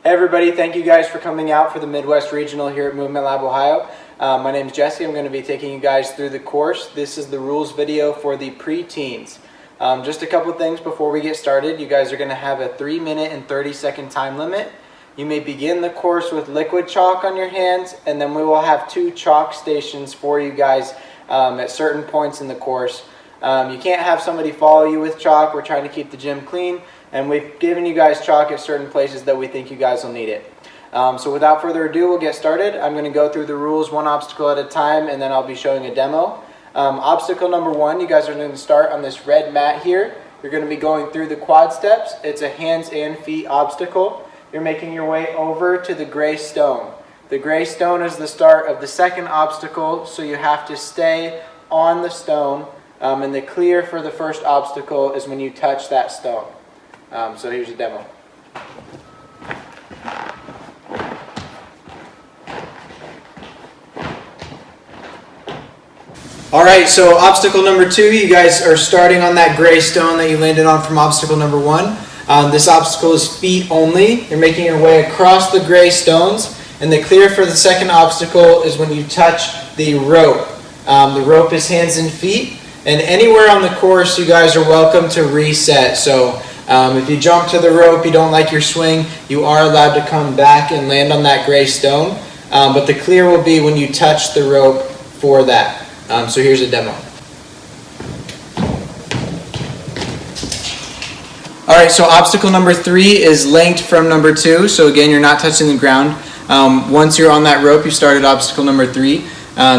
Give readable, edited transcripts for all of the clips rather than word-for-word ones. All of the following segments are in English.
Hey everybody, thank you guys for coming out for the Midwest Regional here at Movement Lab Ohio. My name is Jesse. I'm going to be taking you guys through the course. This is the rules video for the preteens. Just a couple things before we get started. You guys are going to have a 3-minute and 30-second time limit. You may begin the course with liquid chalk on your hands, and then we will have 2 chalk stations for you guys at certain points in the course. You can't have somebody follow you with chalk. We're trying to keep the gym clean, and we've given you guys chalk at certain places that we think you guys will need it. So without further ado, we'll get started. I'm going to go through the rules one obstacle at a time, and then I'll be showing a demo. Obstacle number 1, you guys are going to start on this red mat here. You're going to be going through the quad steps. It's a hands and feet obstacle. You're making your way over to the gray stone. The gray stone is the start of the second obstacle, so you have to stay on the stone. And the clear for the first obstacle is when you touch that stone. So here's a demo. Alright, so obstacle number 2, you guys are starting on that gray stone that you landed on from obstacle number 1. This obstacle is feet only. You're making your way across the gray stones. And the clear for the second obstacle is when you touch the rope. The rope is hands and feet. And anywhere on the course, you guys are welcome to reset. So if you jump to the rope, you don't like your swing, you are allowed to come back and land on that gray stone. But the clear will be when you touch the rope for that. So here's a demo. Alright, so obstacle number 3 is linked from number 2. So again, you're not touching the ground. Once you're on that rope, you started obstacle number 3.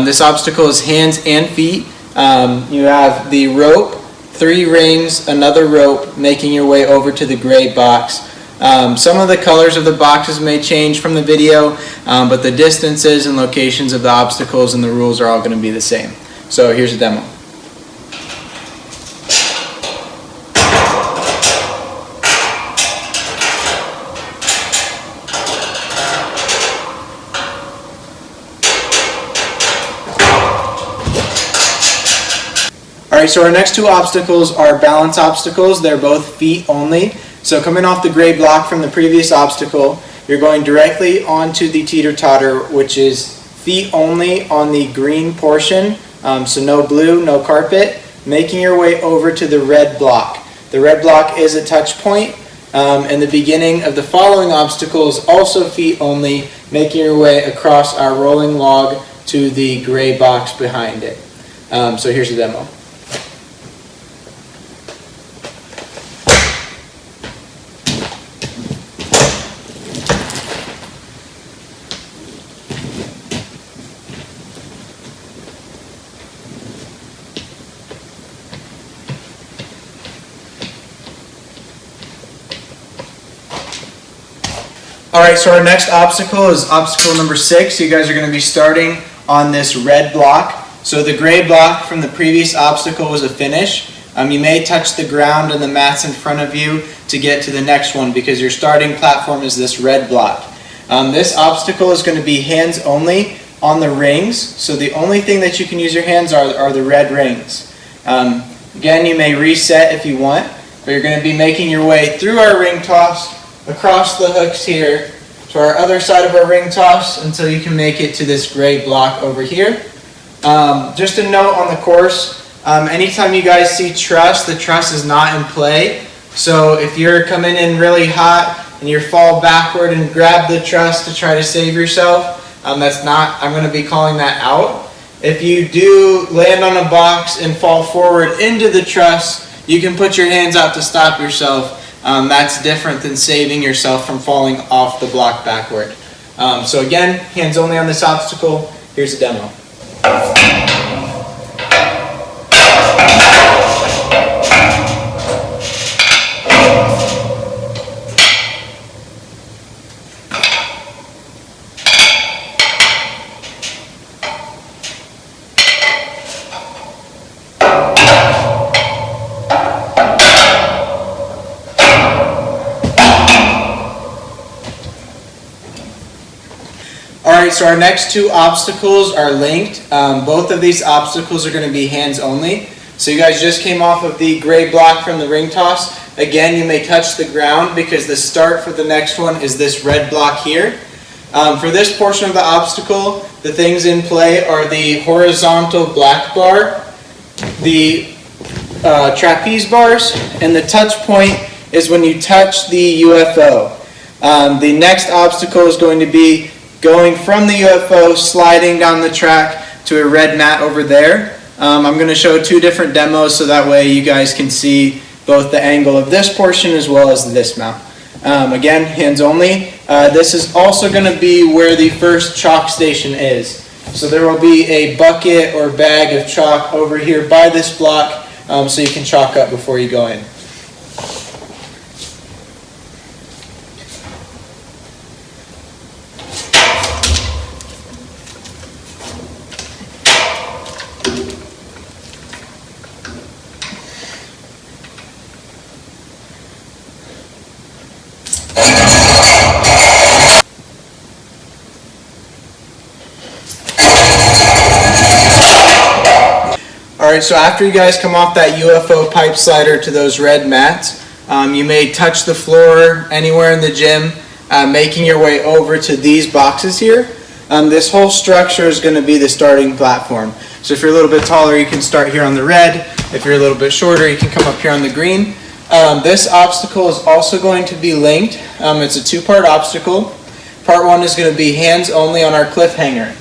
This obstacle is hands and feet. You have the rope, 3 rings, another rope, making your way over to the gray box. Some of the colors of the boxes may change from the video, but the distances and locations of the obstacles and the rules are all going to be the same. So here's a demo. Alright, so our next 2 obstacles are balance obstacles. They're both feet only. So coming off the gray block from the previous obstacle, you're going directly onto the teeter-totter, which is feet only on the green portion. So no blue, no carpet. Making your way over to the red block. The red block is a touch point. And the beginning of the following obstacle is also feet only, making your way across our rolling log to the gray box behind it. So here's a demo. Alright, so our next obstacle is obstacle number 6. You guys are going to be starting on this red block. So the gray block from the previous obstacle was a finish. You may touch the ground and the mats in front of you to get to the next one because your starting platform is this red block. This obstacle is going to be hands only on the rings. So the only thing that you can use your hands are the red rings. Again, you may reset if you want, but you're going to be making your way through our ring toss, across the hooks here to our other side of our ring toss until you can make it to this gray block over here. Just a note on the course, anytime you guys see truss, the truss is not in play. So if you're coming in really hot and you fall backward and grab the truss to try to save yourself, I'm going to be calling that out. If you do land on a box and fall forward into the truss, you can put your hands out to stop yourself. That's different than saving yourself from falling off the block backward. So again, hands only on this obstacle. Here's a demo. Alright, so our next 2 obstacles are linked. Both of these obstacles are going to be hands only. So you guys just came off of the gray block from the ring toss. Again, you may touch the ground because the start for the next one is this red block here. For this portion of the obstacle, the things in play are the horizontal black bar, the trapeze bars, and the touch point is when you touch the UFO. The next obstacle is going to be going from the UFO, sliding down the track to a red mat over there. I'm going to show two different demos so that way you guys can see both the angle of this portion as well as the dismount. Again, hands only. This is also going to be where the first chalk station is. So there will be a bucket or bag of chalk over here by this block so you can chalk up before you go in. Alright, so after you guys come off that UFO pipe slider to those red mats, you may touch the floor anywhere in the gym, making your way over to these boxes here. This whole structure is going to be the starting platform. So if you're a little bit taller, you can start here on the red. If you're a little bit shorter, you can come up here on the green. This obstacle is also going to be linked. It's a two-part obstacle. Part one is going to be hands only on our cliffhanger.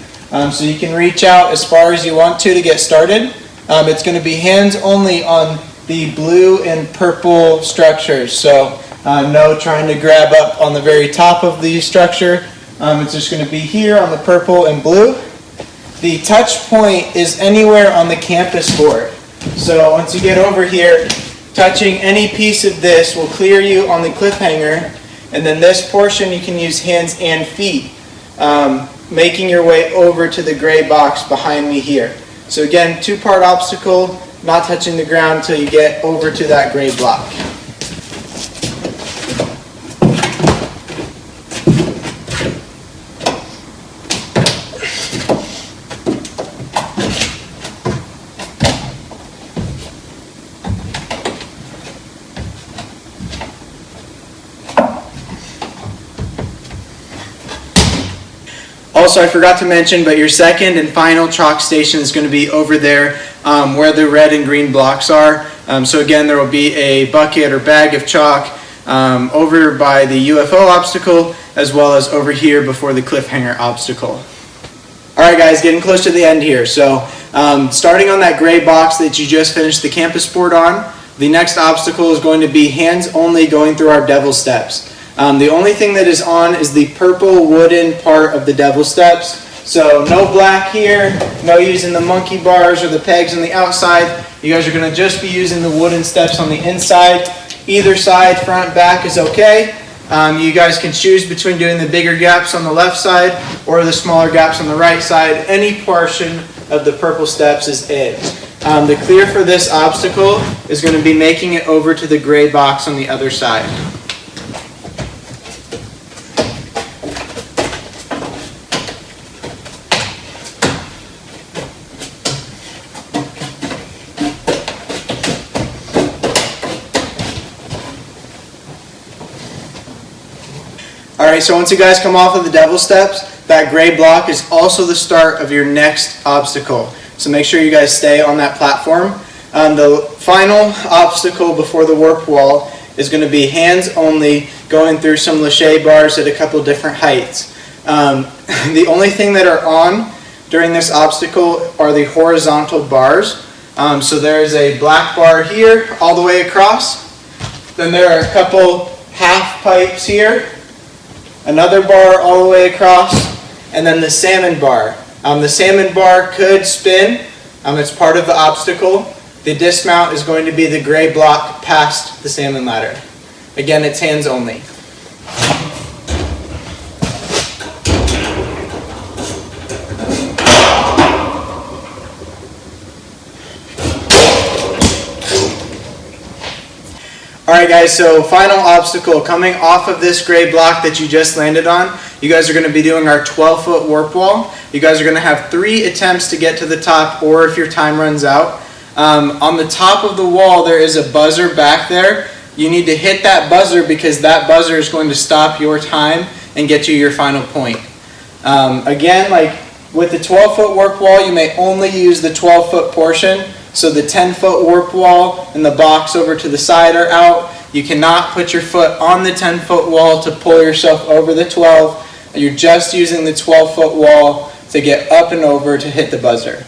So you can reach out as far as you want to get started. It's going to be hands only on the blue and purple structures. So no trying to grab up on the very top of the structure. It's just going to be here on the purple and blue. The touch point is anywhere on the campus board. So once you get over here, touching any piece of this will clear you on the cliffhanger. And then this portion you can use hands and feet, making your way over to the gray box behind me here. So again, two-part obstacle, not touching the ground until you get over to that gray block. Also, I forgot to mention, but your second and final chalk station is going to be over there where the red and green blocks are. So again, there will be a bucket or bag of chalk over by the UFO obstacle, as well as over here before the cliffhanger obstacle. Alright guys, getting close to the end here. So starting on that gray box that you just finished the campus board on, the next obstacle is going to be hands only going through our devil steps. The only thing that is on is the purple wooden part of the devil steps. So no black here, no using the monkey bars or the pegs on the outside. You guys are going to just be using the wooden steps on the inside. Either side, front, back is okay. You guys can choose between doing the bigger gaps on the left side or the smaller gaps on the right side. Any portion of the purple steps is it. The clear for this obstacle is going to be making it over to the gray box on the other side. Alright, so once you guys come off of the devil steps, that gray block is also the start of your next obstacle. So make sure you guys stay on that platform. The final obstacle before the warp wall is going to be hands only, going through some lache bars at a couple different heights. The only thing that are on during this obstacle are the horizontal bars. So there's a black bar here all the way across. Then there are a couple half pipes here. Another bar all the way across, and then the salmon bar. The salmon bar could spin. It's part of the obstacle. The dismount is going to be the gray block past the salmon ladder. Again, it's hands only. Alright guys, so final obstacle, coming off of this gray block that you just landed on, you guys are going to be doing our 12-foot warp wall. You guys are going to have 3 attempts to get to the top, or if your time runs out. On the top of the wall there is a buzzer back there. you need to hit that buzzer because that buzzer is going to stop your time and get you your final point. Again, like with the 12-foot warp wall, you may only use the 12-foot portion. So the 10-foot warp wall and the box over to the side are out. You cannot put your foot on the 10-foot wall to pull yourself over the 12. You're just using the 12-foot wall to get up and over to hit the buzzer.